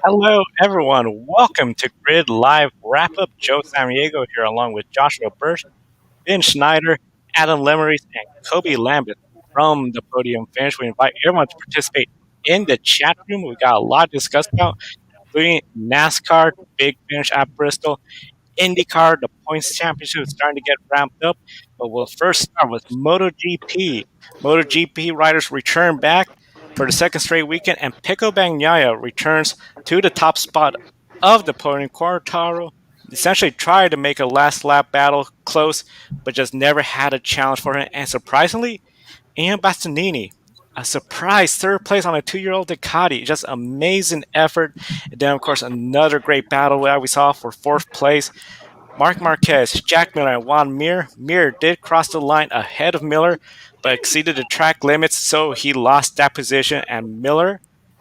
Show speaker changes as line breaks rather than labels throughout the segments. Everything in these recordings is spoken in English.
Hello, everyone. Welcome to Grid Live Wrap Up. Joe Samaniego here, along with Joshua Birch, Ben Schneider, Adam Lemery, and Kobe Lambert from the podium finish. We invite everyone to participate in the chat room. We got a lot to discuss about, including NASCAR, big finish at Bristol, IndyCar, the points championship is starting to get ramped up. But we'll first start with MotoGP. MotoGP riders return back for the second straight weekend, and Pecco Bagnaia returns to the top spot of the podium. Quartararo essentially tried to make a last lap battle close, but just never had a challenge for him. And surprisingly, Ian Bastianini, a surprise third place on a 2-year-old Ducati. Just amazing effort. And then, of course, another great battle that we saw for fourth place. Mark Marquez, Jack Miller, and Juan Mir. Mir did cross the line ahead of Miller, but exceeded the track limits, so he lost that position. And Miller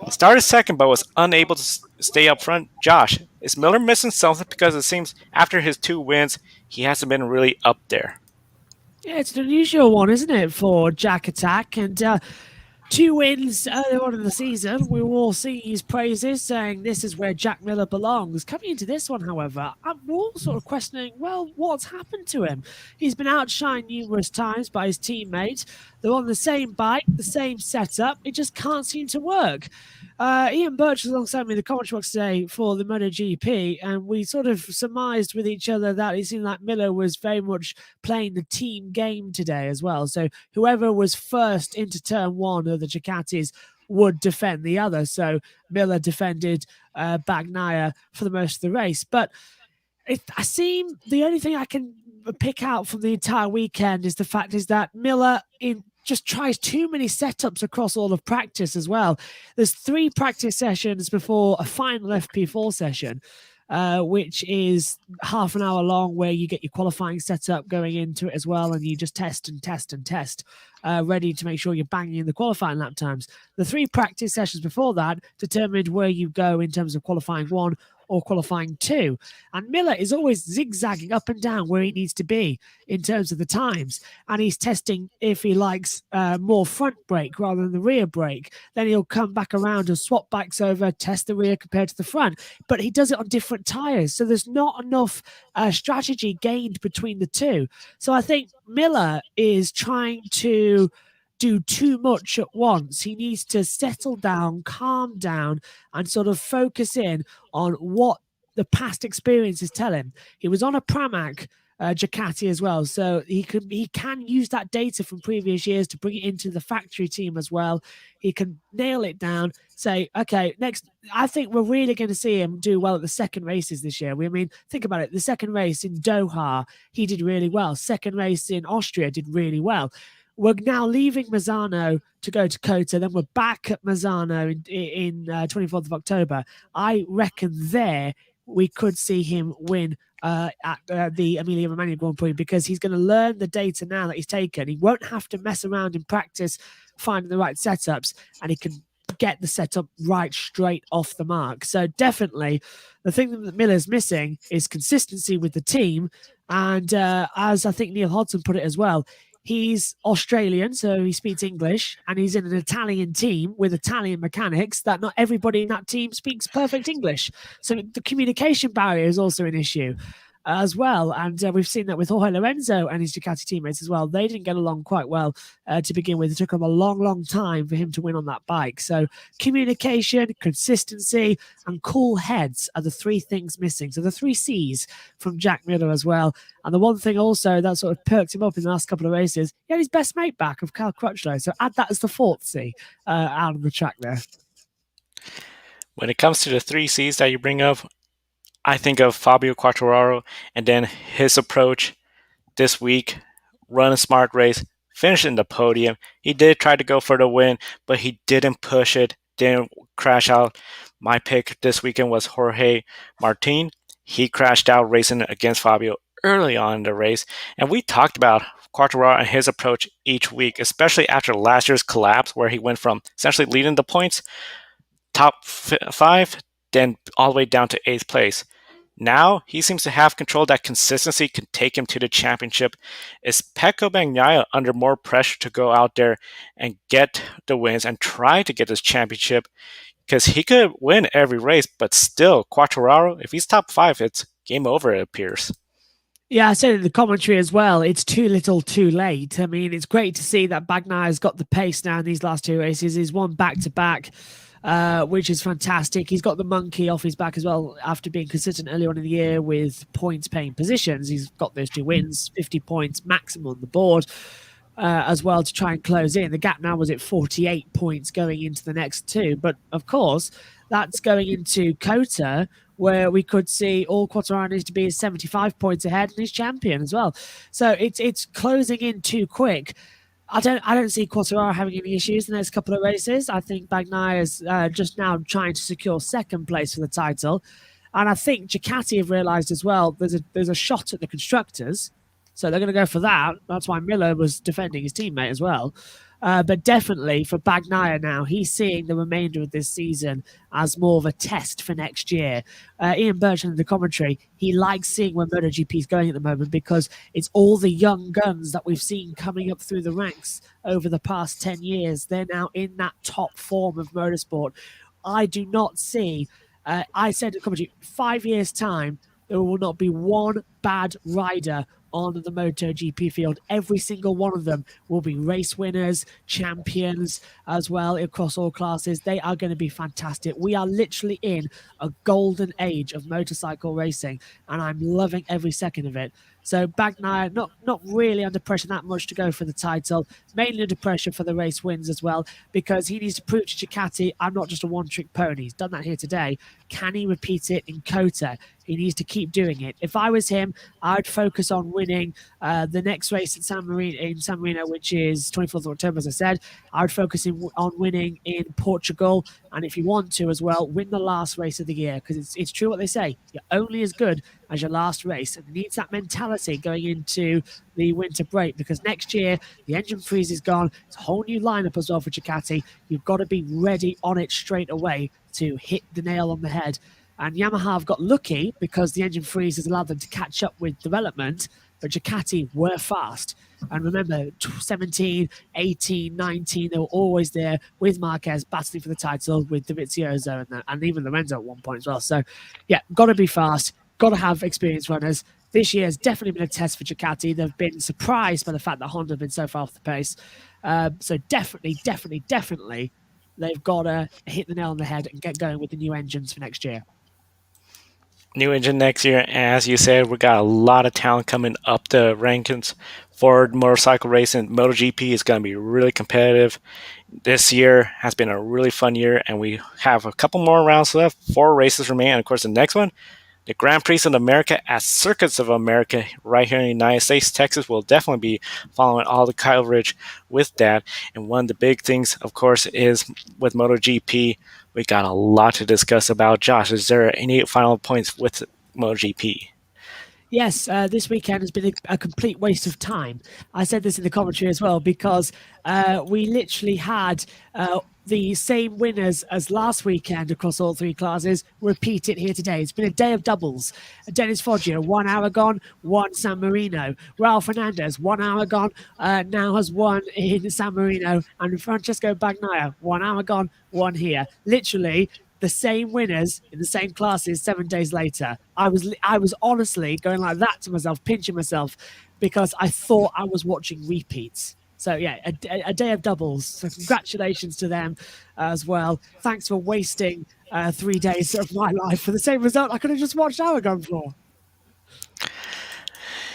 started second, but was unable to stay up front. Josh, is Miller missing something? Because it seems after his 2 wins, he hasn't been really up there.
Yeah, it's an unusual one, isn't it, for Jack Attack? And 2 wins earlier on in the season, we will all sing his praises, saying this is where Jack Miller belongs. Coming into this one, however, we're all sort of questioning, well, what's happened to him? He's been outshined numerous times by his teammates. They're on the same bike, the same setup. It just can't seem to work. Ian Birch was alongside me in the commentary box today for the MotoGP, and we sort of surmised with each other that it seemed like Miller was very much playing the team game today as well. So whoever was first into turn one of the Ducatis would defend the other. So Miller defended Bagnaia for the most of the race. But the only thing I can pick out from the entire weekend is the fact is that Miller just tries too many setups across all of practice as well. There's 3 practice sessions before a final FP4 session, which is half an hour long, where you get your qualifying setup going into it as well, and you just test and test and test, ready to make sure you're banging in the qualifying lap times. The 3 practice sessions before that determined where you go in terms of qualifying 1 or qualifying 2. And Miller is always zigzagging up and down where he needs to be in terms of the times. And he's testing if he likes more front brake rather than the rear brake. Then he'll come back around and swap bikes over, test the rear compared to the front. But he does it on different tires. So there's not enough strategy gained between the two. So I think Miller is trying to do too much at once. He needs to settle down, calm down, and sort of focus in on what the past experiences tell him. He was on a Pramac Ducati as well, so he can use that data from previous years to bring it into the factory team as well. He can nail it down, say, okay, next, I think we're really going to see him do well at the second races this year. I mean, think about it. The second race in Doha, he did really well. Second race in Austria did really well. We're now leaving Mazzano to go to COTA. Then we're back at Mazzano in 24th of October. I reckon there we could see him win at the Emilia-Romagna Grand Prix, because he's going to learn the data now that he's taken. He won't have to mess around in practice finding the right setups, and he can get the setup right straight off the mark. So definitely the thing that Miller's missing is consistency with the team. And as I think Neil Hodgson put it as well, he's Australian, so he speaks English, and he's in an Italian team with Italian mechanics that not everybody in that team speaks perfect English. So the communication barrier is also an issue as well. And we've seen that with Jorge Lorenzo and his Ducati teammates as well. They didn't get along quite well to begin with. It took him a long, long time for him to win on that bike. So communication, consistency, and cool heads are the 3 things missing. So the 3 C's from Jack Miller as well. And the one thing also that sort of perked him up in the last couple of races, he had his best mate back of Cal Crutchlow. So add that as the 4th C out of the track there.
When it comes to the 3 C's that you bring up, I think of Fabio Quartararo and then his approach this week. Run a smart race, finish in the podium. He did try to go for the win, but he didn't push it, didn't crash out. My pick this weekend was Jorge Martin. He crashed out racing against Fabio early on in the race. And we talked about Quartararo and his approach each week, especially after last year's collapse, where he went from essentially leading the points, top 5, then all the way down to 8th place. Now he seems to have control. That consistency can take him to the championship. Is Pecco Bagnaia under more pressure to go out there and get the wins and try to get this championship? because he could win every race, but still, Quartararo, if he's top 5, it's game over, it appears.
Yeah, I said in the commentary as well, it's too little too late. I mean, it's great to see that Bagnaia's got the pace now in these last 2 races. He's won back-to-back, which is fantastic. He's got the monkey off his back as well after being consistent earlier on in the year with points-paying positions. He's got those 2 wins, 50 points maximum on the board. As well to try and close in. The gap now was at 48 points going into the next 2. But of course, that's going into COTA, where we could see all Quartararo needs to be 75 points ahead and he's champion as well. So it's closing in too quick. I don't see Quartararo having any issues in the next couple of races. I think Bagnaia is just now trying to secure second place for the title. And I think Ducati have realised as well there's a shot at the constructors. So they're going to go for that. That's why Miller was defending his teammate as well. But definitely for Bagnaia now, he's seeing the remainder of this season as more of a test for next year. Ian Burcham in the commentary, he likes seeing where MotoGP is going at the moment because it's all the young guns that we've seen coming up through the ranks over the past 10 years. They're now in that top form of motorsport. I do not see, I said in the commentary, 5 years' time, there will not be one bad rider on the MotoGP field. Every single one of them will be race winners, champions as well across all classes. They are going to be fantastic. We are literally in a golden age of motorcycle racing, and I'm loving every second of it. So Bagnaia, not really under pressure that much to go for the title, mainly under pressure for the race wins as well, because he needs to prove to Ducati, I'm not just a one-trick pony. He's done that here today. Can he repeat it in COTA? He needs to keep doing it. If I was him, I'd focus on winning the next race in San Marino, which is 24th of October, as I said. I would focus on winning in Portugal, and if you want to as well, win the last race of the year, because it's true what they say. You're only as good as your last race, and it needs that mentality going into the winter break, because next year the engine freeze is gone. It's a whole new lineup as well for Ducati. You've got to be ready on it straight away to hit the nail on the head. And Yamaha have got lucky because the engine freeze has allowed them to catch up with development, but Ducati were fast. And remember, 17, 18, 19, they were always there with Marquez battling for the title with Dovizioso and even Lorenzo at one point as well. So, yeah, got to be fast, got to have experienced runners. This year has definitely been a test for Ducati. They've been surprised by the fact that Honda have been so far off the pace. So definitely, they've got to hit the nail on the head and get going with the new engines for next year.
New engine next year, as you said, we got a lot of talent coming up the rankings for motorcycle racing. MotoGP is going to be really competitive. This year has been a really fun year, and we have a couple more rounds left. 4 races remain, and of course the next one, the Grand Prix of America at Circuits of America right here in the United States. Texas will definitely be following all the coverage with that. And one of the big things, of course, is with MotoGP, we got a lot to discuss about. Josh, is there any final points with MotoGP?
Yes, this weekend has been a complete waste of time. I said this in the commentary as well, because we literally had the same winners as last weekend across all 3 classes repeat it here today. It's been a day of doubles. Dennis Foggia, 1 hour gone, won San Marino. Raul Fernandez, 1 hour gone, now has won in San Marino. And Francesco Bagnaia, 1 hour gone, won here. Literally the same winners in the same classes 7 days later. I was honestly going like that to myself, pinching myself, because I thought I was watching repeats. So yeah, a day of doubles. So congratulations to them as well. Thanks for wasting 3 days of my life for the same result I could have just watched Aragon for.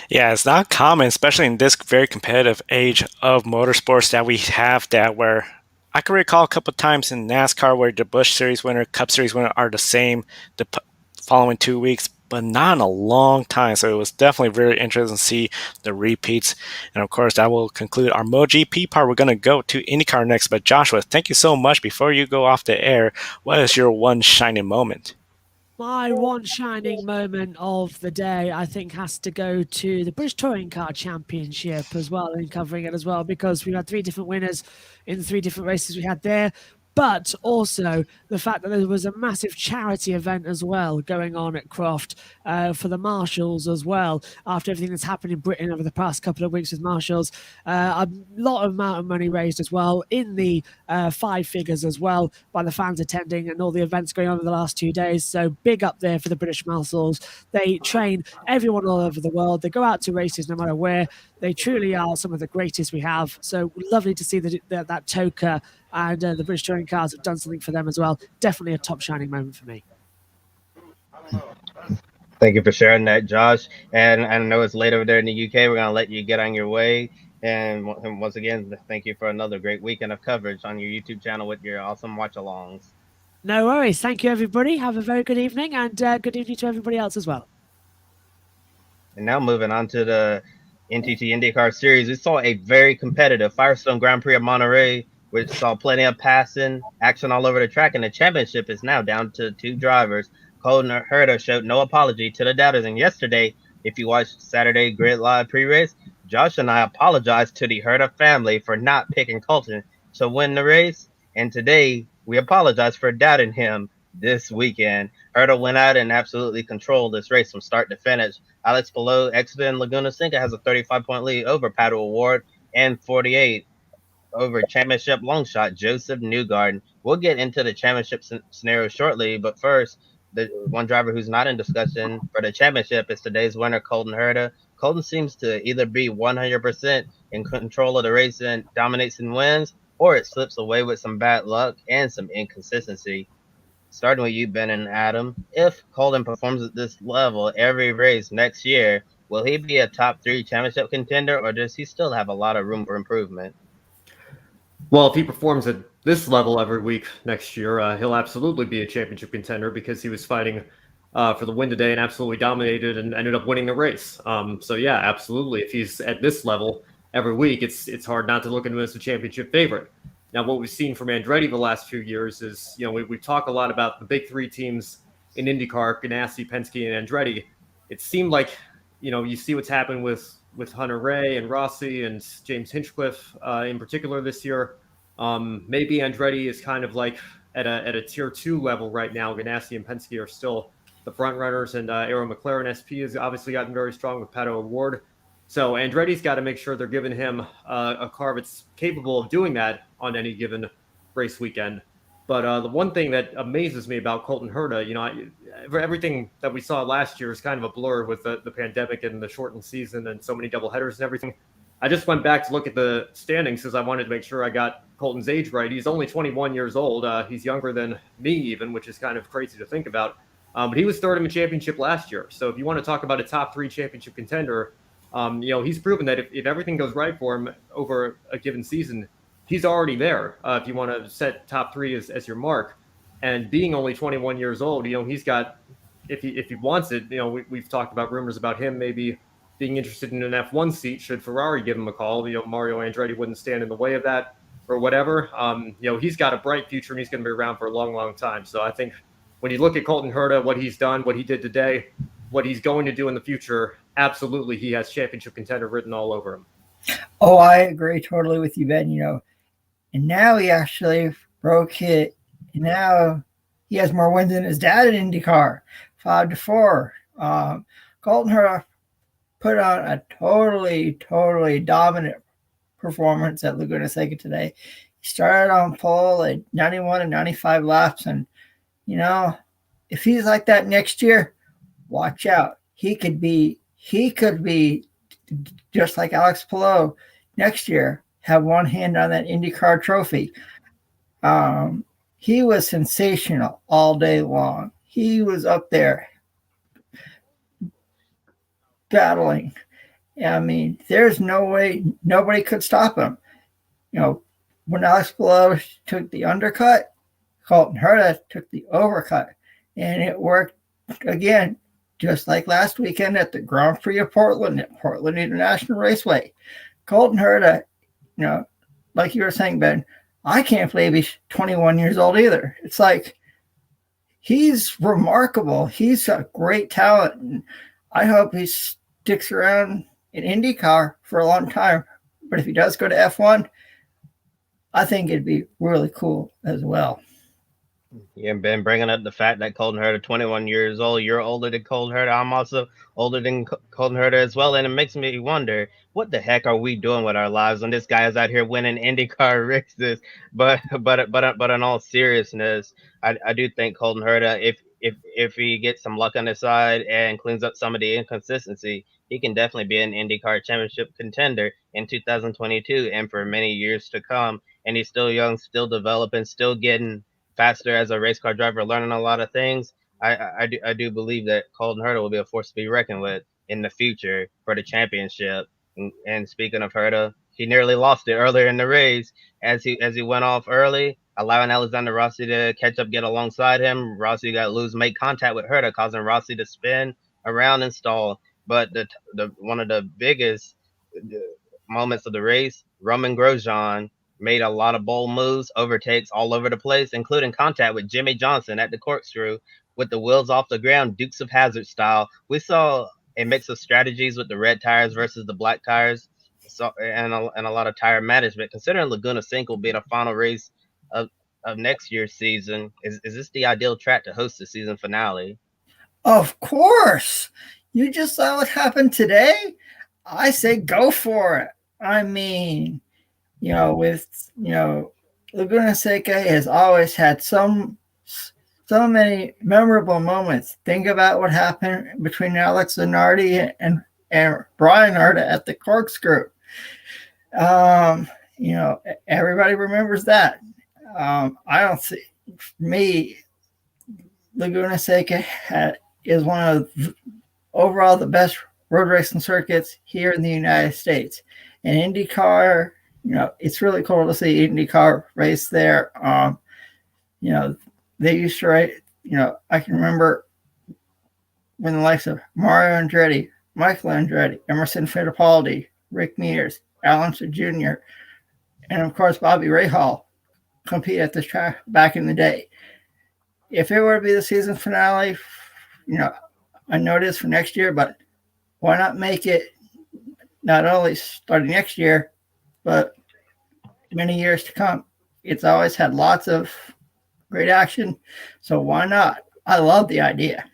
Yeah, it's not common, especially in this very competitive age of motorsports, that we have that where I can recall a couple of times in NASCAR where the Busch Series winner, Cup Series winner are the same the following 2 weeks, but not in a long time. So it was definitely very interesting to see the repeats. And of course, that will conclude our MotoGP part. We're going to go to IndyCar next. But Joshua, thank you so much. Before you go off the air, what is your one shining moment?
My one shining moment of the day, I think, has to go to the British Touring Car Championship as well, and covering it as well, because we had 3 different winners in the 3 different races we had there. but also the fact that there was a massive charity event as well going on at Croft for the marshals as well. After everything that's happened in Britain over the past couple of weeks with marshals, a lot of amount of money raised as well in the 5 figures as well by the fans attending and all the events going on over the last 2 days. So big up there for the British marshals. They train everyone all over the world. They go out to races no matter where. They truly are some of the greatest we have. So lovely to see that COTA and the British Touring Cars have done something for them as well. Definitely a top shining moment for me.
Thank you for sharing that, Josh. And I know it's late over there in the UK. We're going to let you get on your way. And once again, thank you for another great weekend of coverage on your YouTube channel with your awesome watch-alongs.
No worries. Thank you, everybody. Have a very good evening, and good evening to everybody else as well.
And now moving on to the NTT IndyCar Series, we saw a very competitive Firestone Grand Prix of Monterey, which saw plenty of passing, action all over the track, and the championship is now down to 2 drivers. Colton Herta showed no apology to the doubters, and yesterday, if you watched Saturday Grid Live pre-race, Josh and I apologized to the Herta family for not picking Colton to win the race, and today we apologize for doubting him this weekend. Herta went out and absolutely controlled this race from start to finish. Alex Palou exited in Laguna Seca has a 35-point lead over Pato Award and 48 over championship long shot Josef Newgarden. We'll get into the championship scenario shortly, but first, the one driver who's not in discussion for the championship is today's winner, Colton Herta. Colton seems to either be 100% in control of the race and dominates and wins, or it slips away with some bad luck and some inconsistency. Starting with you, Ben and Adam, if Colton performs at this level every race next year, will he be a top 3 championship contender, or does he still have a lot of room for improvement?
Well, if he performs at this level every week next year, he'll absolutely be a championship contender because he was fighting for the win today and absolutely dominated and ended up winning the race. So yeah, absolutely. If he's at this level every week, it's hard not to look at him as a championship favorite. Now, what we've seen from Andretti the last few years is, we talk a lot about the big 3 teams in IndyCar, Ganassi, Penske, and Andretti. It seemed like, you see what's happened with Hunter Ray and Rossi and James Hinchcliffe in particular this year. Maybe Andretti is kind of like at a tier 2 level right now. Ganassi and Penske are still the front runners, and Arrow McLaren SP has obviously gotten very strong with Pato Award. So Andretti's got to make sure they're giving him a car that's capable of doing that on any given race weekend. But the one thing that amazes me about Colton Herta, everything that we saw last year is kind of a blur with the pandemic and the shortened season and so many doubleheaders and everything. I just went back to look at the standings because I wanted to make sure I got Colton's age right. He's only 21 years old. He's younger than me even, which is kind of crazy to think about. But he was third in the championship last year. So if you want to talk about a top 3 championship contender, he's proven that if everything goes right for him over a given season, he's already there. If you want to set top 3 as your mark, and being only 21 years old, he's got, if he wants it, we've talked about rumors about him maybe being interested in an F1 seat should Ferrari give him a call. Mario Andretti wouldn't stand in the way of that or whatever. He's got a bright future and he's going to be around for a long, long time. So I think when you look at Colton Herta, what he's done, what he did today, what he's going to do in the future, absolutely he has championship contender written all over him.
Oh, I agree totally with you, Ben. And now he actually broke it. And now he has more wins than his dad in IndyCar, 5-4. Colton Herta put on a totally dominant performance at Laguna Seca today. He started on pole at 91 and 95 laps. And, if he's like that next year, watch out. He could be just like Alex Palou next year, have one hand on that IndyCar trophy. He was sensational all day long. He was up there battling. I mean, there's no way nobody could stop him. When Alex Palou took the undercut, Colton Herta took the overcut. And it worked again, just like last weekend at the Grand Prix of Portland at Portland International Raceway. Colton Herta, like you were saying, Ben, I can't believe he's 21 years old either. It's like he's remarkable. He's a great talent. And I hope he sticks around in IndyCar for a long time. But if he does go to F1, I think it'd be really cool as well.
Yeah, Ben bringing up the fact that Colton Herta, 21 years old, you're older than Colton Herta. I'm also older than Colton Herta as well, and it makes me wonder what the heck are we doing with our lives when this guy is out here winning IndyCar races. But in all seriousness, I do think Colton Herta, if he gets some luck on his side and cleans up some of the inconsistency, he can definitely be an IndyCar championship contender in 2022 and for many years to come. And he's still young, still developing, still getting faster as a race car driver, learning a lot of things. I do believe that Colton Herta will be a force to be reckoned with in the future for the championship. And speaking of Herta, he nearly lost it earlier in the race as he went off early, allowing Alexander Rossi to catch up, get alongside him. Rossi got loose, make contact with Herta, causing Rossi to spin around and stall. But the one of the biggest moments of the race, Roman Grosjean made a lot of bold moves, overtakes all over the place, including contact with Jimmy Johnson at the corkscrew with the wheels off the ground, Dukes of Hazzard style. We saw a mix of strategies with the red tires versus the black tires, and a lot of tire management. Considering Laguna Seca will be the final race of, of next year's season, is this the ideal track to host the season finale?
Of course. You just saw what happened today. I say go for it. I mean, Laguna Seca has always had so many memorable moments. Think about what happened between Alex Zanardi and Brian Herta at the corkscrew. Everybody remembers that. I don't see, for me, Laguna Seca is one of overall the best road racing circuits here in the United States. And IndyCar, it's really cool to see IndyCar race there. They used to race, I can remember when the likes of Mario Andretti, Michael Andretti, Emerson Fittipaldi, Rick Mears, Alan Jr., and of course Bobby Rahal compete at this track back in the day. If it were to be the season finale, I know it is for next year, but why not make it not only starting next year, but many years to come? It's always had lots of great action, so why not? I love the idea.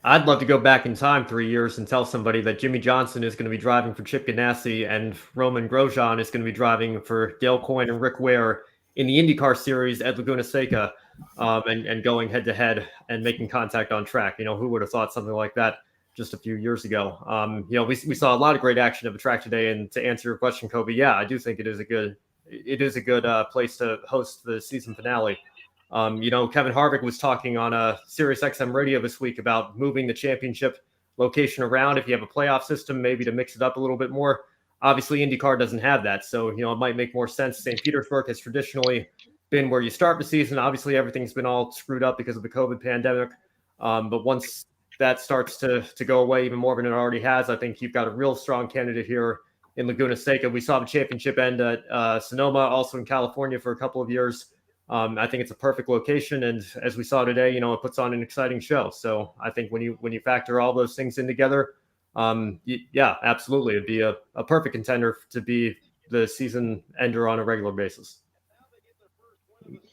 I'd love to go back in time 3 years and tell somebody that Jimmy Johnson is going to be driving for Chip Ganassi and Roman Grosjean is going to be driving for Dale Coyne and Rick Ware in the IndyCar Series at Laguna Seca, and going head-to-head and making contact on track. Who would have thought something like that just a few years ago? We saw a lot of great action of the track today. And to answer your question, Kobe, yeah, I do think it is a good place to host the season finale. Kevin Harvick was talking on a Sirius XM radio this week about moving the championship location around. If you have a playoff system, maybe to mix it up a little bit more. Obviously, IndyCar doesn't have that. So, it might make more sense. St. Petersburg has traditionally been where you start the season. Obviously, everything's been all screwed up because of the COVID pandemic. But once that starts to go away even more than it already has, I think you've got a real strong candidate here in Laguna Seca. We saw the championship end at Sonoma, also in California for a couple of years. I think it's a perfect location, and as we saw today, it puts on an exciting show. So I think when you factor all those things in together, yeah, absolutely, it'd be a perfect contender to be the season ender on a regular basis.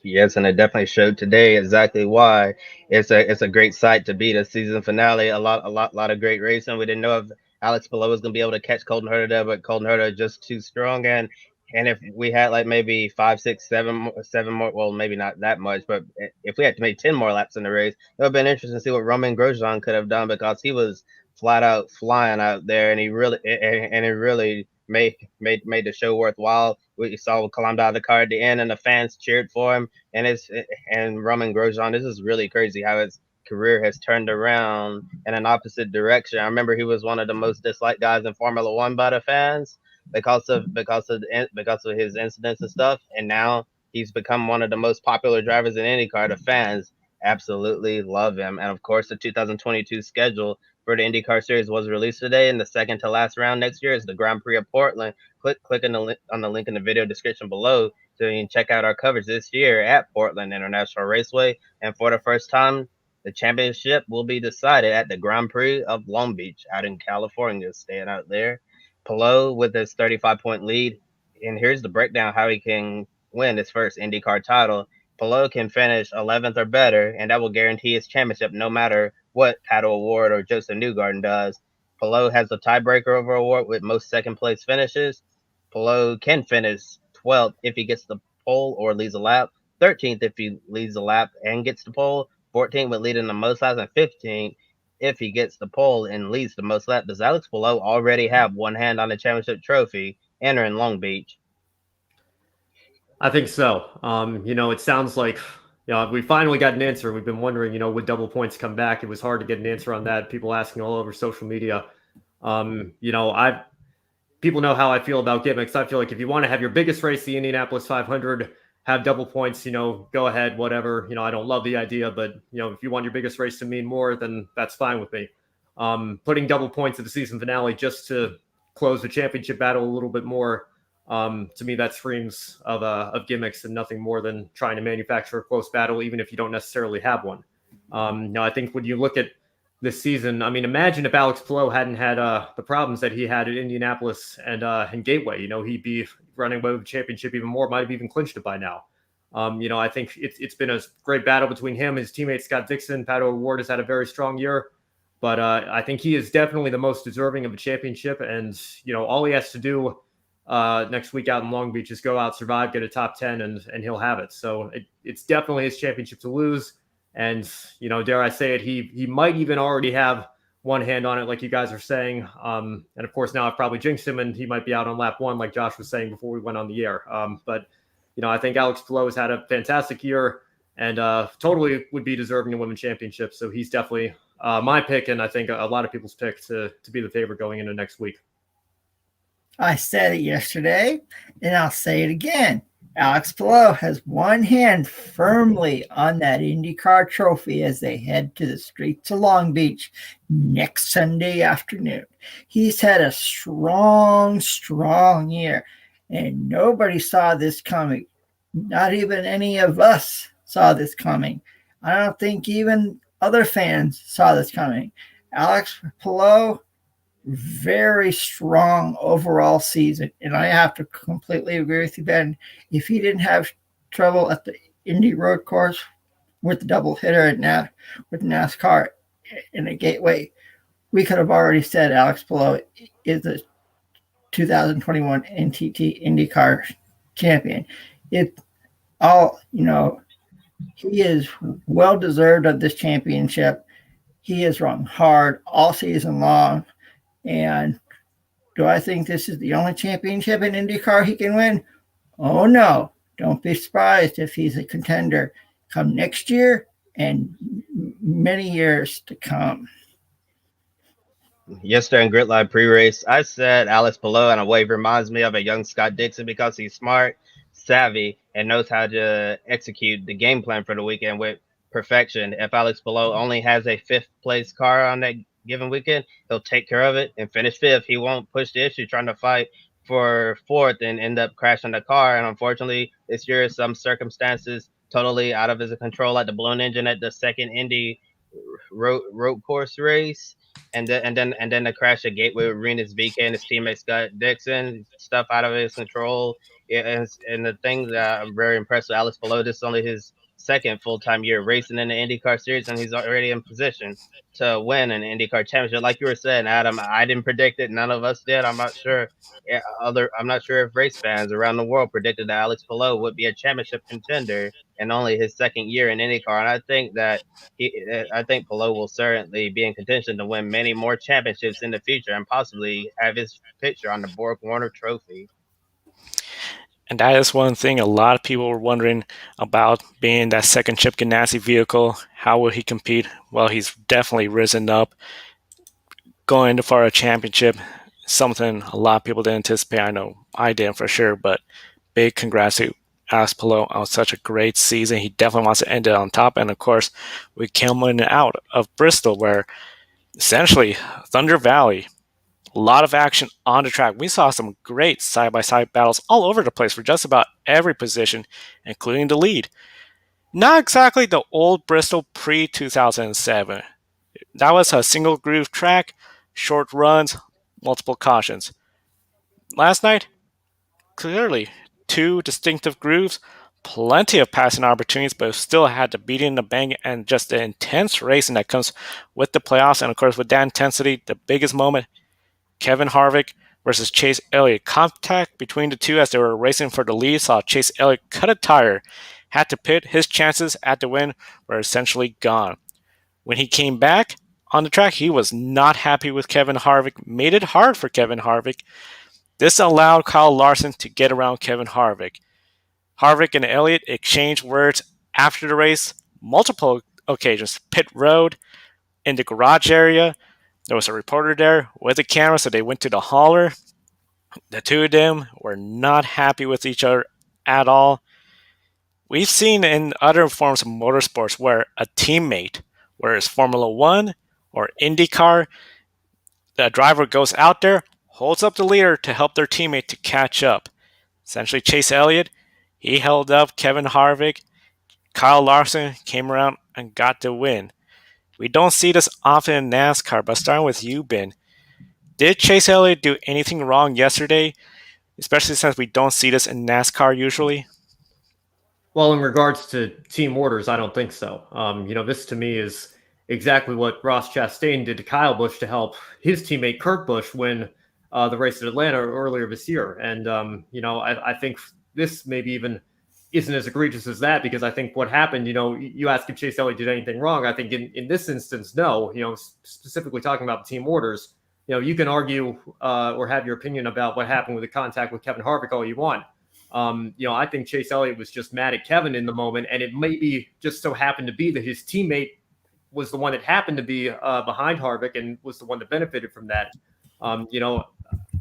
Yes, and it definitely showed today exactly why it's a great sight to be the season finale. A lot of great racing. We didn't know if Alex Palou was gonna be able to catch Colton Herta there, but Colton Herta just too strong. And if we had like maybe 5, 6, 7 more, well, maybe not that much, but if we had to make 10 more laps in the race, it would have been interesting to see what Roman Grosjean could have done, because he was flat out flying out there, and he really made the show worthwhile. We saw him climb out of the car at the end, and the fans cheered for him. And Roman Grosjean, this is really crazy how his career has turned around in an opposite direction. I remember he was one of the most disliked guys in Formula One by the fans because of his incidents and stuff, and now he's become one of the most popular drivers in IndyCar. The fans absolutely love him, and of course, the 2022 schedule for the IndyCar Series was released today, and the second to last round next year is the Grand Prix of Portland. Click on the link in the video description below so you can check out our coverage this year at Portland International Raceway. And for the first time, the championship will be decided at the Grand Prix of Long Beach out in California, staying out there. Palou with his 35-point lead and here's the breakdown how he can win his first IndyCar title. Palou can finish 11th or better, and that will guarantee his championship no matter what Pato Award or Josef Newgarden does. Palou has the tiebreaker over award with most second place finishes. Palou can finish 12th if he gets the pole or leads a lap, 13th if he leads a lap and gets the pole, 14th with leading the most laps, and 15th if he gets the pole and leads the most laps. Does Alex Palou already have one hand on the championship trophy entering Long Beach?
I think so. It sounds like we finally got an answer. We've been wondering, would double points come back? It was hard to get an answer on that. People asking all over social media. People know how I feel about gimmicks. I feel like if you want to have your biggest race, the Indianapolis 500, have double points, go ahead, whatever. I don't love the idea, but if you want your biggest race to mean more, then that's fine with me. Putting double points at the season finale just to close the championship battle a little bit more. To me, that screams of gimmicks and nothing more than trying to manufacture a close battle, even if you don't necessarily have one. I think when you look at this season, I mean, imagine if Alex Palou hadn't had the problems that he had at Indianapolis and Gateway. He'd be running away with the championship even more, might have even clinched it by now. I think it's been a great battle between him, his teammate Scott Dixon. Pato Award has had a very strong year, but I think he is definitely the most deserving of a championship. And all he has to do next week out in Long Beach is go out, survive, get a top 10, and he'll have it. So it's definitely his championship to lose. And, dare I say it, he might even already have one hand on it, like you guys are saying. And of course, now I've probably jinxed him and he might be out on lap 1, like Josh was saying before we went on the air. But I think Alex Palou has had a fantastic year and totally would be deserving to win the championship. So he's definitely my pick, and I think a lot of people's pick to be the favorite going into next week.
I said it yesterday, and I'll say it again. Alex Palou has one hand firmly on that IndyCar trophy as they head to the streets of Long Beach next Sunday afternoon. He's had a strong year, and nobody saw this coming. Not even any of us saw this coming. I don't think even other fans saw this coming. Alex Palou, very strong overall season, and I have to completely agree with you, Ben. If he didn't have trouble at the Indy Road Course with the double hitter and with NASCAR in the Gateway, we could have already said Alex Palou is the 2021 NTT IndyCar champion. It all, he is well deserved of this championship. He has run hard all season long. And do I think this is the only championship in IndyCar he can win? Oh, no. Don't be surprised if he's a contender come next year and many years to come.
Yesterday in Grid Live pre-race, I said Alex Palou in a way reminds me of a young Scott Dixon because he's smart, savvy, and knows how to execute the game plan for the weekend with perfection. If Alex Palou only has a 5th place car on that given weekend, he'll take care of it and finish 5th. He won't push the issue trying to fight for 4th and end up crashing the car. And unfortunately, this year, some circumstances totally out of his control, like the blown engine at the second Indy road course race, and then the crash at Gateway with Renus VK and his teammate Scott Dixon, stuff out of his control. And the thing that I'm very impressed with Alex Palou, this is only his 2nd full-time year racing in the IndyCar Series, and he's already in position to win an IndyCar championship. Like you were saying, Adam, I didn't predict it. None of us did. I'm not sure if race fans around the world predicted that Alex Palou would be a championship contender in only his 2nd year in IndyCar. And I think that Palou will certainly be in contention to win many more championships in the future and possibly have his picture on the Borg Warner Trophy.
And that is one thing a lot of people were wondering about, being that second Chip Ganassi vehicle. How will he compete? Well, he's definitely risen up, going for a championship, something a lot of people didn't anticipate. I know I didn't for sure, but big congrats to Alex Palou on such a great season. He definitely wants to end it on top. And of course, we coming out of Bristol, where essentially Thunder Valley, a lot of action on the track. We saw some great side-by-side battles all over the place for just about every position, including the lead. Not exactly the old Bristol pre-2007. That was a single groove track, short runs, multiple cautions. Last night, clearly 2 distinctive grooves, plenty of passing opportunities, but still had to beat in the bank and just the intense racing that comes with the playoffs. And of course, with that intensity, the biggest moment, Kevin Harvick versus Chase Elliott. Contact between the two as they were racing for the lead saw Chase Elliott cut a tire, had to pit. His chances at the win were essentially gone. When he came back on the track, he was not happy with Kevin Harvick, made it hard for Kevin Harvick. This allowed Kyle Larson to get around Kevin Harvick. Harvick and Elliott exchanged words after the race, multiple occasions, pit road, in the garage area. There was a reporter there with a camera, so they went to the hauler. The two of them were not happy with each other at all. We've seen in other forms of motorsports where a teammate, whether it's Formula One or IndyCar, the driver goes out there, holds up the leader to help their teammate to catch up. Essentially, Chase Elliott, he held up Kevin Harvick. Kyle Larson came around and got the win. We don't see this often in NASCAR, but starting with you, Ben, did Chase Elliott do anything wrong yesterday, especially since we don't see this in NASCAR usually?
Well, in regards to team orders, I don't think so. This to me is exactly what Ross Chastain did to Kyle Busch to help his teammate Kurt Busch win the race at Atlanta earlier this year. And, I think this maybe even isn't as egregious as that, because I think what happened, you asked if Chase Elliott did anything wrong. I think in this instance, no, specifically talking about the team orders, you can argue or have your opinion about what happened with the contact with Kevin Harvick all you want. I think Chase Elliott was just mad at Kevin in the moment, and it maybe just so happened to be that his teammate was the one that happened to be behind Harvick and was the one that benefited from that.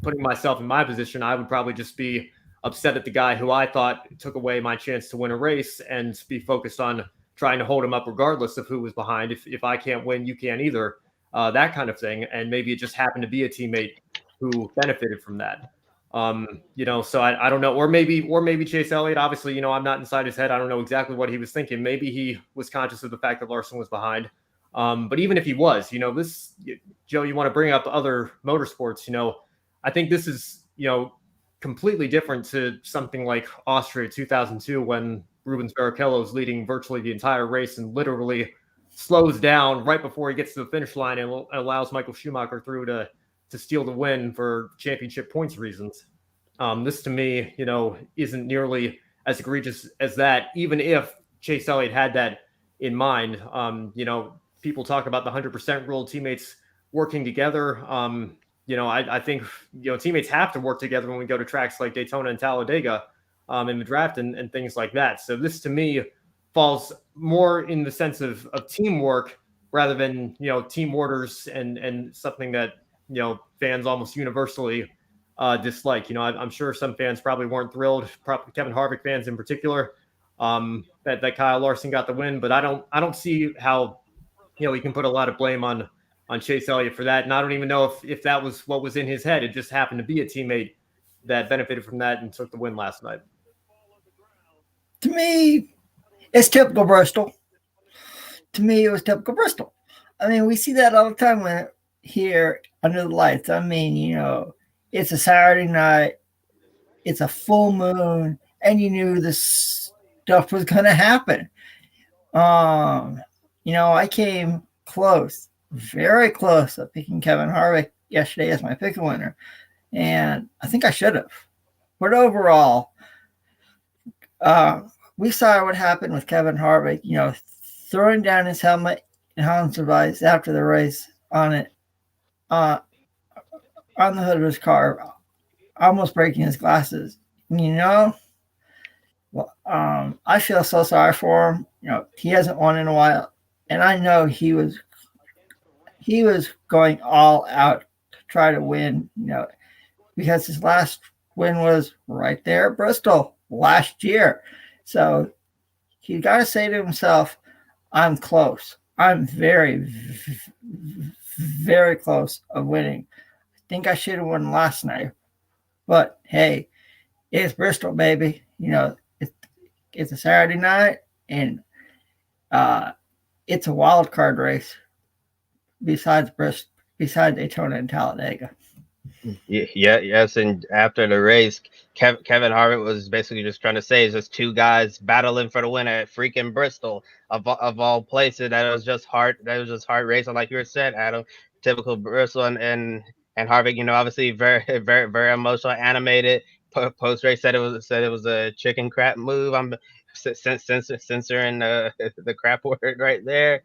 Putting myself in my position, I would probably just be upset at the guy who I thought took away my chance to win a race and be focused on trying to hold him up regardless of who was behind. If I can't win, you can't either, that kind of thing. And maybe it just happened to be a teammate who benefited from that. So I don't know, or maybe Chase Elliott, obviously, I'm not inside his head. I don't know exactly what he was thinking. Maybe he was conscious of the fact that Larson was behind. But even if he was, this, Joe, you want to bring up other motorsports, I think this is, completely different to something like Austria 2002, when Rubens Barrichello is leading virtually the entire race and literally slows down right before he gets to the finish line and allows Michael Schumacher through to steal the win for championship points reasons. This to me, isn't nearly as egregious as that, even if Chase Elliott had that in mind. People talk about the 100% rule, teammates working together. I think, teammates have to work together when we go to tracks like Daytona and Talladega in the draft and things like that. So this to me falls more in the sense of teamwork rather than, team orders and something that, fans almost universally dislike. I'm sure some fans probably weren't thrilled, probably Kevin Harvick fans in particular, that Kyle Larson got the win. But I don't see how, you can put a lot of blame on Chase Elliott for that. And I don't even know if that was what was in his head. It just happened to be a teammate that benefited from that and took the win last night.
To me, it's typical Bristol. To me, it was typical Bristol. I mean, we see that all the time when here under the lights. I mean, it's a Saturday night, it's a full moon, and you knew this stuff was going to happen. I came close, very close of picking Kevin Harvick yesterday as my pick winner, and I think I should have. But overall, we saw what happened with Kevin Harvick, throwing down his helmet and Hans device after the race on it, on the hood of his car, almost breaking his glasses. I feel so sorry for him. He hasn't won in a while, and I know he was going all out to try to win, because his last win was right there at Bristol last year. So he got to say to himself, I'm close. I'm very, very close of winning. I think I should have won last night. But hey, it's Bristol, baby. It's a Saturday night, and it's a wild card race besides Daytona and Talladega.
Yes, and after the race, Kevin Harvick was basically just trying to say it's just two guys battling for the win at freaking Bristol of all places. That was just hard. That was just hard racing, like you were said, Adam. Typical Bristol and Harvick. Obviously very very emotional, animated. Post race said it was a chicken crap move. I'm censoring the crap word right there.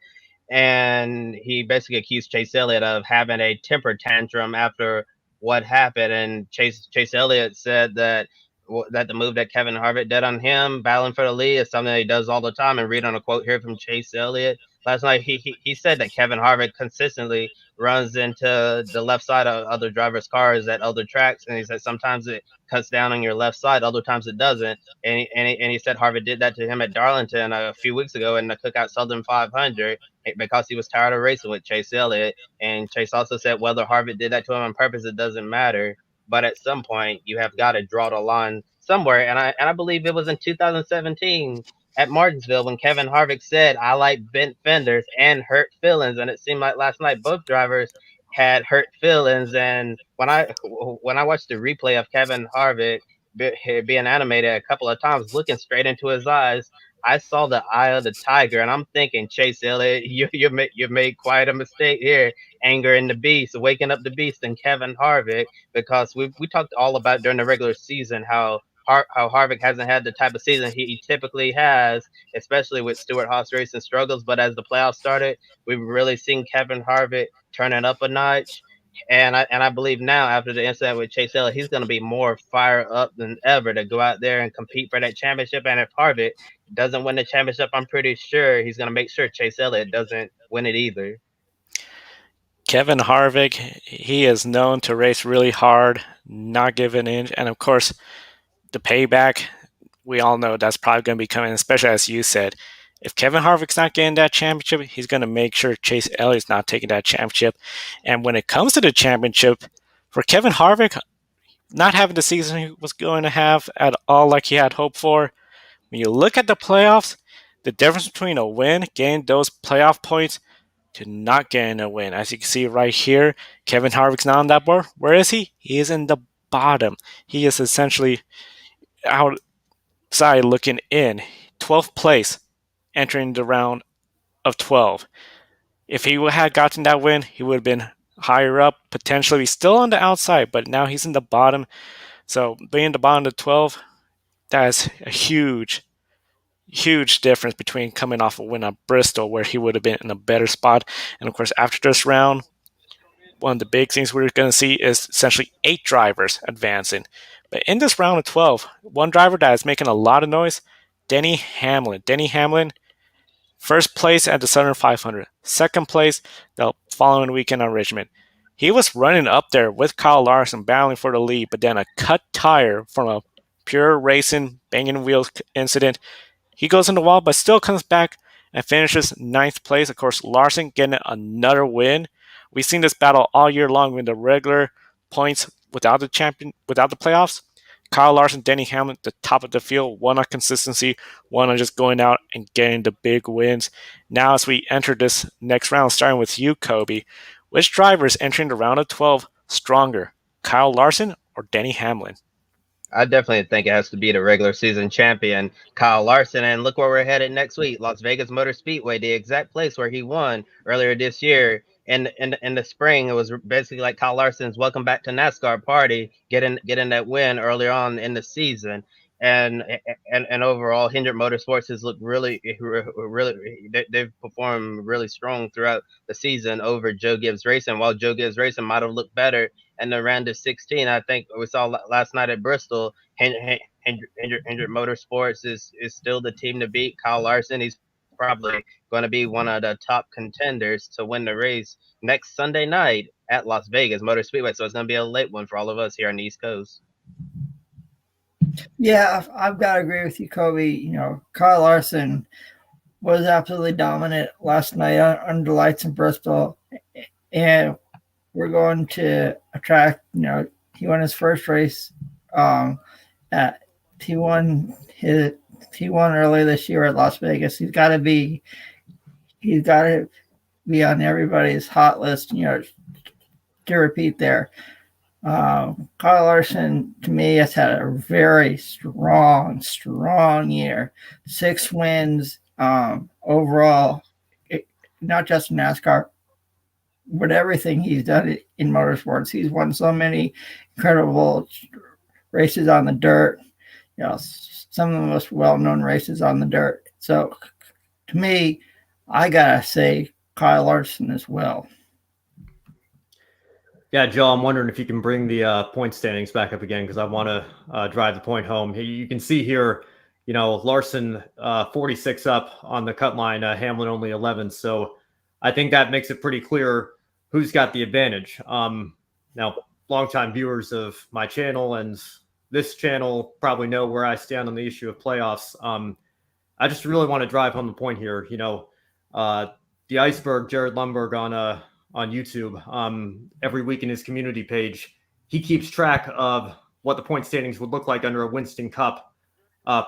And he basically accused Chase Elliott of having a temper tantrum after what happened. And Chase Elliott said that the move that Kevin Harvick did on him, battling for the lead, is something that he does all the time. And read on a quote here from Chase Elliott last night, he said that Kevin Harvick consistently runs into the left side of other drivers' cars at other tracks, and he said sometimes it cuts down on your left side, other times it doesn't. And he said Harvick did that to him at Darlington a few weeks ago in the Cookout Southern 500 because he was tired of racing with Chase Elliott. And Chase also said whether Harvick did that to him on purpose, it doesn't matter. But at some point, you have got to draw the line somewhere. And I believe it was in 2017 at Martinsville when Kevin Harvick said, "I like bent fenders and hurt feelings." And it seemed like last night both drivers had hurt feelings. And when I watched the replay of Kevin Harvick being animated a couple of times, looking straight into his eyes, I saw the eye of the tiger, and I'm thinking, Chase Elliott, you made quite a mistake here, angering the beast, waking up the beast, and Kevin Harvick, because we talked all about during the regular season how Harvick hasn't had the type of season he typically has, especially with Stewart Haas racing struggles. But as the playoffs started, we've really seen Kevin Harvick turn it up a notch. And I believe now after the incident with Chase Elliott, he's going to be more fired up than ever to go out there and compete for that championship. And if Harvick doesn't win the championship, I'm pretty sure he's going to make sure Chase Elliott doesn't win it either.
Kevin Harvick, he is known to race really hard, not give an inch, and of course, the payback, we all know that's probably going to be coming, especially as you said. If Kevin Harvick's not getting that championship, he's going to make sure Chase Elliott's not taking that championship. And when it comes to the championship, for Kevin Harvick, not having the season he was going to have at all like he had hoped for, when you look at the playoffs, the difference between a win, getting those playoff points, to not getting a win. As you can see right here, Kevin Harvick's not on that board. Where is he? He is in the bottom. He is essentially outside looking in. 12th place entering the round of 12. If he had gotten that win, he would have been higher up, potentially still on the outside, but now he's in the bottom. So being the bottom of 12, that's a huge difference between coming off a win at Bristol, where he would have been in a better spot. And of course, after this round, one of the big things we're going to see is essentially 8 drivers advancing. But in this round of 12, one driver that is making a lot of noise, Denny Hamlin. Denny Hamlin, first place at the Southern 500, second place the following weekend on Richmond. He was running up there with Kyle Larson, battling for the lead, but then a cut tire from a pure racing banging wheels incident. He goes in the wall, but still comes back and finishes 9th place. Of course, Larson getting another win. We've seen this battle all year long with the regular points without the playoffs. Kyle Larson, Denny Hamlin, the top of the field, one on consistency, one on just going out and getting the big wins. Now, as we enter this next round, starting with you, Kobe, which driver is entering the round of 12 stronger, Kyle Larson or Denny Hamlin?
I definitely think it has to be the regular season champion, Kyle Larson. And look where we're headed next week, Las Vegas Motor Speedway, the exact place where he won earlier this year. In the spring, it was basically like Kyle Larson's welcome back to NASCAR party, getting that win earlier on in the season. And overall, Hendrick Motorsports has looked really they've performed really strong throughout the season over Joe Gibbs Racing. While Joe Gibbs Racing might have looked better in the round of 16, I think we saw last night at Bristol, Hendrick Motorsports is still the team to beat. Kyle Larson, he's probably going to be one of the top contenders to win the race next Sunday night at Las Vegas Motor Speedway. So it's going to be a late one for all of us here on the East Coast.
Yeah, I've got to agree with you, Kobe. Kyle Larson was absolutely dominant last night under lights in Bristol. And we're going to a track, he won his first race. He won earlier this year at Las Vegas. He's got to be on everybody's hot list, to repeat there. Kyle Larson, to me, has had a very strong year. 6 wins overall, not just NASCAR, but everything he's done in motorsports. He's won so many incredible races on the dirt, some of the most well-known races on the dirt. So to me, I gotta say Kyle Larson as well.
Yeah, Joe, I'm wondering if you can bring the point standings back up again, because I want to drive the point home. You can see here, Larson 46 up on the cut line, Hamlin only 11. So I think that makes it pretty clear who's got the advantage. Now, longtime viewers of my channel and this channel probably know where I stand on the issue of playoffs. I just really want to drive home the point here. The Iceberg, Jared Lundberg on YouTube, every week in his community page, he keeps track of what the point standings would look like under a Winston Cup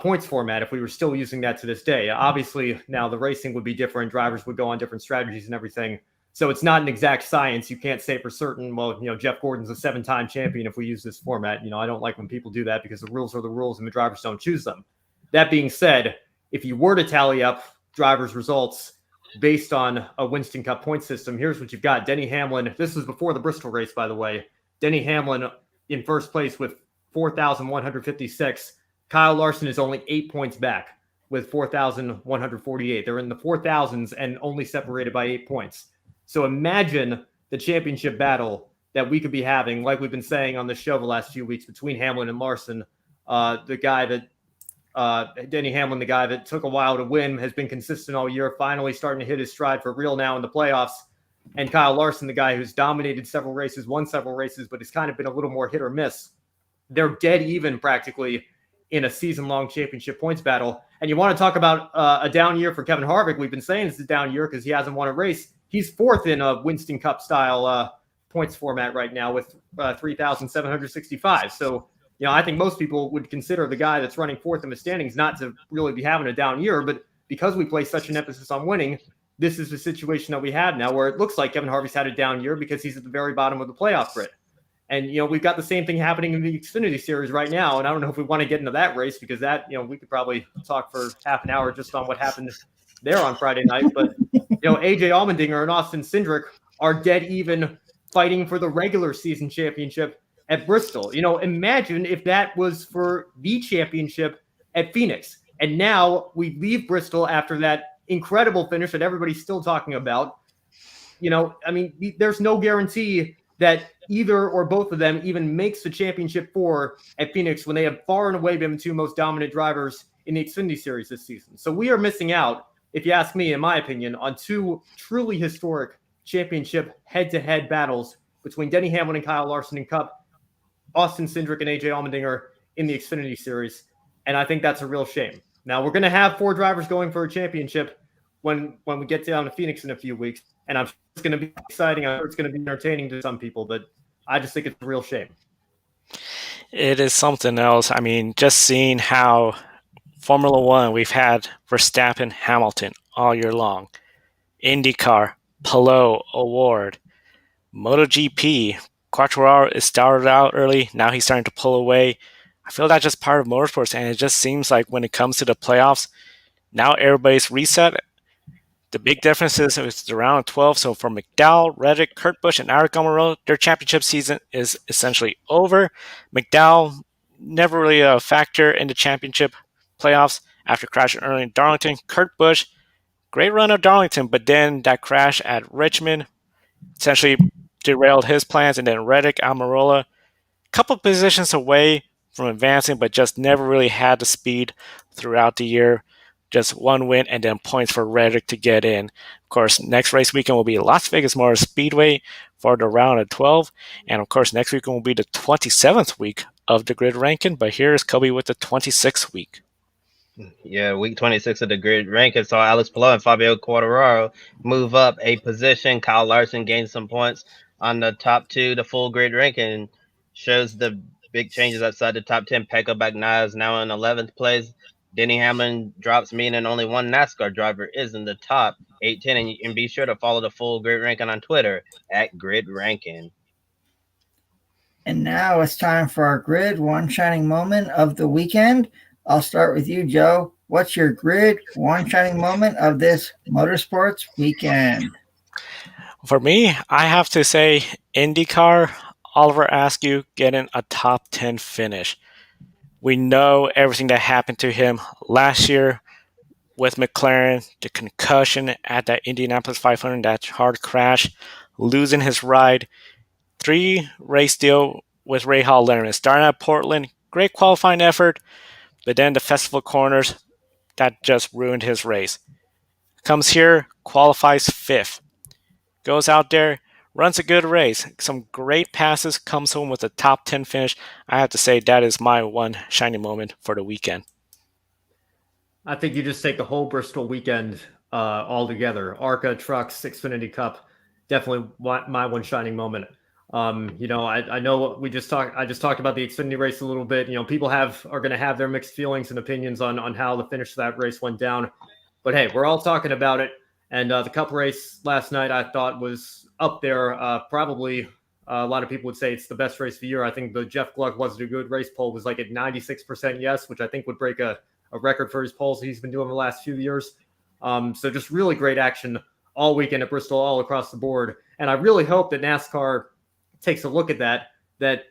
points format if we were still using that to this day. Obviously, now the racing would be different. Drivers would go on different strategies and everything. So it's not an exact science. You can't say for certain, well, Jeff Gordon's a 7-time champion if we use this format. I don't like when people do that, because the rules are the rules and the drivers don't choose them. That being said, if you were to tally up drivers' results based on a Winston Cup point system, here's what you've got. Denny Hamlin, this was before the Bristol race, by the way. Denny Hamlin in first place with 4,156. Kyle Larson is only 8 points back with 4,148. They're in the 4,000s and only separated by 8 points. So imagine the championship battle that we could be having, like we've been saying on the show the last few weeks, between Hamlin and Larson. The guy that Denny Hamlin, the guy that took a while to win, has been consistent all year, finally starting to hit his stride for real now in the playoffs. And Kyle Larson, the guy who's dominated several races, won several races, but has kind of been a little more hit or miss. They're dead even practically in a season-long championship points battle. And you want to talk about a down year for Kevin Harvick. We've been saying it's a down year because he hasn't won a race. He's fourth in a Winston Cup style points format right now with 3,765. So, I think most people would consider the guy that's running fourth in the standings not to really be having a down year, but because we place such an emphasis on winning, this is the situation that we have now, where it looks like Kevin Harvick's had a down year because he's at the very bottom of the playoff grid. And, we've got the same thing happening in the Xfinity Series right now. And I don't know if we want to get into that race, because that, we could probably talk for half an hour just on what happened there on Friday night. But, AJ Allmendinger and Austin Cindric are dead even fighting for the regular season championship at Bristol. Imagine if that was for the championship at Phoenix. And now we leave Bristol after that incredible finish that everybody's still talking about. There's no guarantee that either or both of them even makes the championship 4 at Phoenix, when they have far and away been the two most dominant drivers in the Xfinity Series this season. So we are missing out, if you ask me, in my opinion, on two truly historic championship head-to-head battles between Denny Hamlin and Kyle Larson in Cup, Austin Cindric and AJ Allmendinger in the Xfinity Series. And I think that's a real shame. Now, we're going to have 4 drivers going for a championship when we get down to Phoenix in a few weeks. And I'm sure it's going to be exciting. I'm sure it's going to be entertaining to some people, but I just think it's a real shame.
It is something else. Just seeing how Formula One, we've had Verstappen, Hamilton all year long. IndyCar, Palou Award. MotoGP, Quartararo is started out early. Now he's starting to pull away. I feel that's just part of motorsports, and it just seems like when it comes to the playoffs, now everybody's reset. The big difference is it's around 12. So for McDowell, Reddick, Kurt Busch, and Eric Almirola, their championship season is essentially over. McDowell never really a factor in the championship playoffs after crashing early in Darlington. Kurt Busch, great run of Darlington, but then that crash at Richmond essentially derailed his plans. And then Reddick, Almirola, a couple positions away from advancing, but just never really had the speed throughout the year. Just one win and then points for Reddick to get in. Of course, next race weekend will be Las Vegas Motor Speedway for the round of 12. And of course, next weekend will be the 27th week of the grid ranking. But here's Kobe with the 26th week.
Yeah, week 26 of the grid ranking saw Alex Palou and Fabio Quartararo move up a position. Kyle Larson gained some points on the top 2. The full grid ranking shows the big changes outside the top 10. Pecco Bagnaia is now in 11th place. Denny Hamlin drops, meaning only one NASCAR driver is in the top 8-10. And you can be sure to follow the full grid ranking on Twitter at Grid Ranking.
And now it's time for our Grid One Shining Moment of the weekend. I'll start with you, Joe. What's your Grid One Shining Moment of this motorsports weekend?
For me, I have to say IndyCar, Oliver Askew getting a top 10 finish. We know everything that happened to him last year with McLaren, the concussion at that Indianapolis 500, that hard crash, losing his ride, 3-race deal with Ray Hall Letterman. Starting at Portland, great qualifying effort, but then the festival corners, that just ruined his race. Comes here, qualifies 5th. Goes out there, runs a good race, some great passes, comes home with a top 10 finish. I have to say that is my one shining moment for the weekend.
I think you just take the whole Bristol weekend all together. ARCA, trucks, Xfinity Cup, definitely my one shining moment. I know I just talked about the Xfinity race a little bit. People are going to have their mixed feelings and opinions on how the finish of that race went down. But hey, we're all talking about it. And the Cup race last night, I thought was up there. Probably a lot of people would say it's the best race of the year. I think the Jeff Gluck wasn't a good race poll was like at 96% yes, which I think would break a record for his polls he's been doing the last few years. So just really great action all weekend at Bristol, all across the board. And I really hope that NASCAR takes a look at that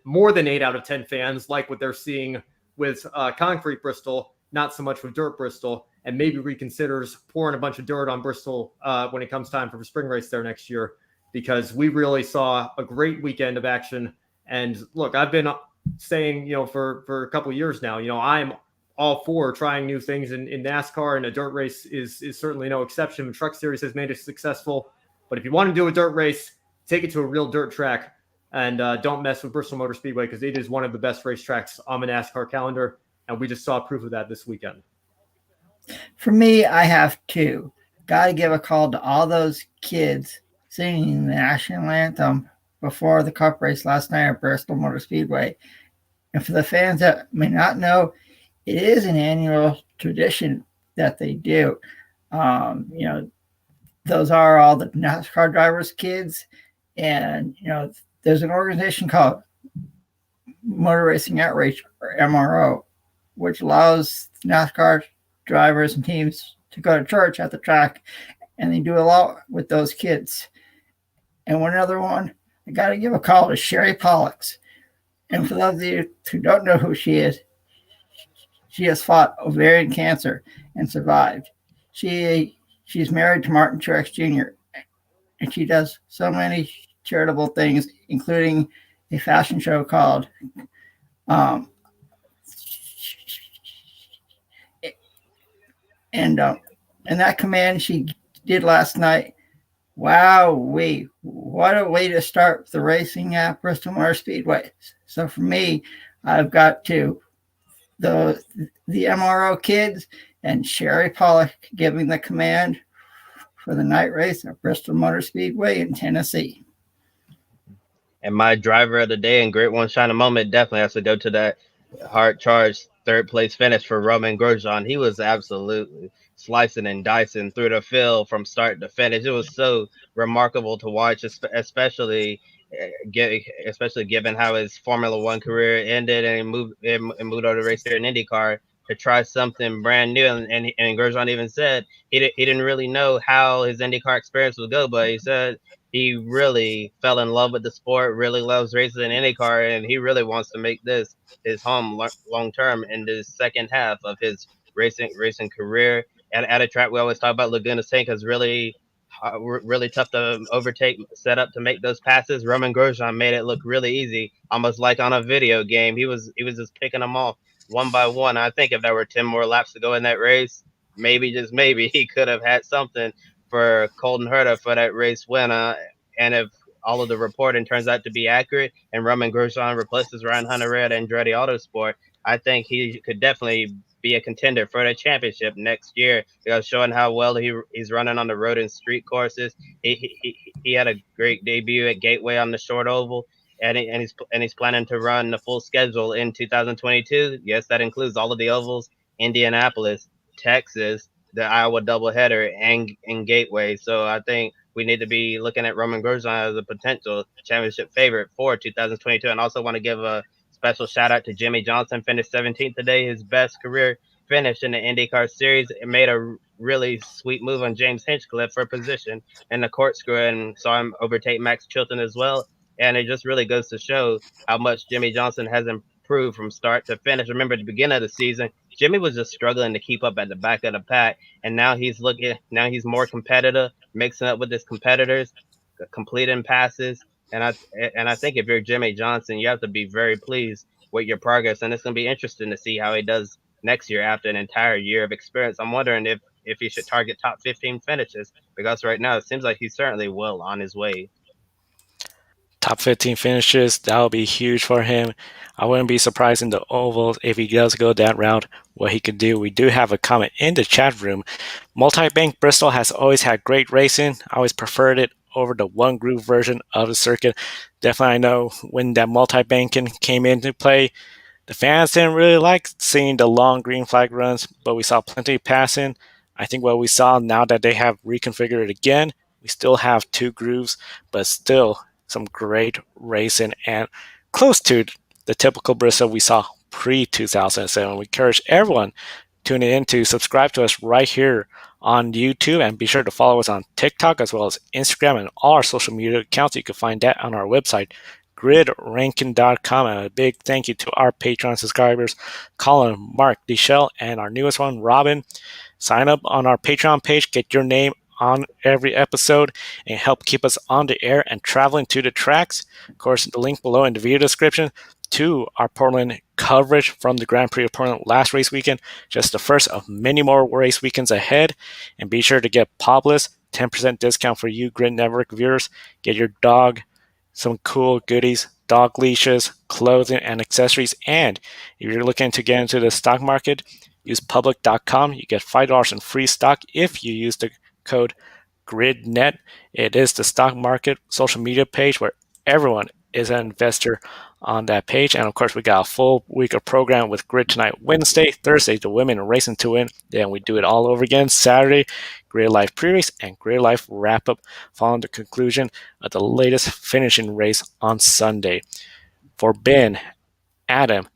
more than 8 out of 10 fans like what they're seeing with concrete Bristol, not so much with dirt Bristol, and maybe reconsiders pouring a bunch of dirt on Bristol when it comes time for the spring race there next year, because we really saw a great weekend of action. And look, I've been saying, for a couple of years now, I'm all for trying new things in NASCAR, and a dirt race is certainly no exception. The Truck Series has made it successful. But if you want to do a dirt race, take it to a real dirt track, and don't mess with Bristol Motor Speedway, because it is one of the best racetracks on the NASCAR calendar, and we just saw proof of that this weekend.
For me, I have two. Got to give a call to all those kids singing the national anthem before the Cup race last night at Bristol Motor Speedway. And for the fans that may not know, it is an annual tradition that they do. Those are all the NASCAR drivers' kids. And, there's an organization called Motor Racing Outreach, or MRO, which allows NASCAR drivers and teams to go to church at the track, and they do a lot with those kids. And one other one, I got to give a call to Sherry Pollux. And for those of you who don't know who she is, she has fought ovarian cancer and survived. She's married to Martin Truex Jr., and she does so many charitable things, including a fashion show called and that command she did last night. Wow, what a way to start the racing at Bristol Motor Speedway. So for me, I've got the MRO kids and Sherry Pollock giving the command for the night race at Bristol Motor Speedway in Tennessee.
And my driver of the day and great one shining moment definitely has to go to that hard charged third place finish for Roman Grosjean. He was absolutely slicing and dicing through the field from start to finish. It was so remarkable to watch, especially given how his Formula One career ended and he moved over to race here in IndyCar to try something brand new. And Grosjean even said he didn't really know how his IndyCar experience would go, but he said he really fell in love with the sport, really loves racing in IndyCar, and he really wants to make this his home long term in the second half of his racing career. At a track we always talk about, Laguna Seca is really tough to overtake, set up to make those passes. Roman Grosjean made it look really easy, almost like on a video game. He was just picking them off one by one. I think if there were 10 more laps to go in that race, maybe, just maybe, he could have had something for Colton Herta for that race win. And if all of the reporting turns out to be accurate and Roman Grosjean replaces Ryan Hunter-Reay at Andretti Autosport, I think he could definitely be a contender for the championship next year, showing how well he's running on the road and street courses. He had a great debut at Gateway on the short oval, and he's planning to run the full schedule in 2022. Yes, that includes all of the ovals: Indianapolis, Texas, the Iowa doubleheader and in Gateway. So I think we need to be looking at Roman Grosjean as a potential championship favorite for 2022. And also want to give a special shout out to Jimmy Johnson, finished 17th today, his best career finish in the IndyCar Series. It made a really sweet move on James Hinchcliffe for position in the corkscrew and saw him overtake Max Chilton as well. And it just really goes to show how much Jimmy Johnson has improved from start to finish. Remember at the beginning of the season, Jimmy was just struggling to keep up at the back of the pack, and now he's more competitive, mixing up with his competitors, completing passes. And I think if you're Jimmy Johnson, you have to be very pleased with your progress, and it's going to be interesting to see how he does next year after an entire year of experience. I'm wondering if he should target top 15 finishes, because right now it seems like he's certainly well on his way.
Top 15 finishes, that will be huge for him. I wouldn't be surprised in the ovals if he does go that route, what he could do. We do have a comment in the chat room. Multi-bank Bristol has always had great racing. I always preferred it over the one groove version of the circuit. Definitely, I know when that multi-banking came into play, the fans didn't really like seeing the long green flag runs, but we saw plenty of passing. I think what we saw now that they have reconfigured it again, we still have two grooves, but still some great racing and close to the typical Bristol we saw pre-2007. We encourage everyone tuning in to subscribe to us right here on YouTube, and be sure to follow us on TikTok as well as Instagram and all our social media accounts. You can find that on our website, gridranking.com. And a big thank you to our Patreon subscribers, Colin, Mark, Deschelle, and our newest one, Robin. Sign up on our Patreon page, get your name on every episode, and help keep us on the air and traveling to the tracks. Of course, the link below in the video description to our Portland coverage from the Grand Prix of Portland last race weekend, just the first of many more race weekends ahead. And be sure to get Popless, 10% discount for you Grid Network viewers. Get your dog some cool goodies, dog leashes, clothing, and accessories. And if you're looking to get into the stock market, use public.com. You get $5 in free stock if you use the code GRIDnet. It is the stock market social media page where everyone is an investor on that page. And of course, we got a full week of program with Grid Tonight Wednesday, Thursday, the women racing to win. Then we do it all over again Saturday, Grid Life pre-race and Grid Life wrap-up following the conclusion of the latest finishing race on Sunday. For Ben, Adam,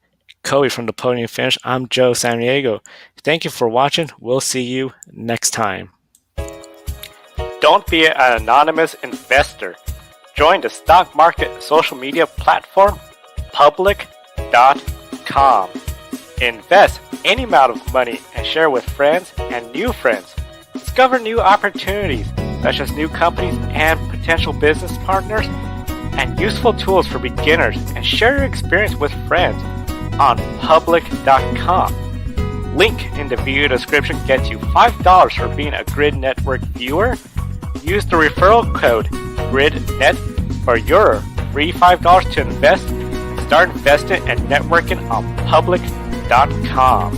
Kobe from the Podium Finish, I'm Joe Samaniego. Thank you for watching. We'll see you next time. Don't be an anonymous investor. Join the stock market social media platform, public.com. Invest any amount of money and share with friends and new friends. Discover new opportunities, such as new companies and potential business partners, and useful tools for beginners, and share your experience with friends on public.com. Link in the video description gets you $5 for being a Grid Network viewer. Use the referral code GRIDnet for your free $5 to invest and start investing and networking on public.com.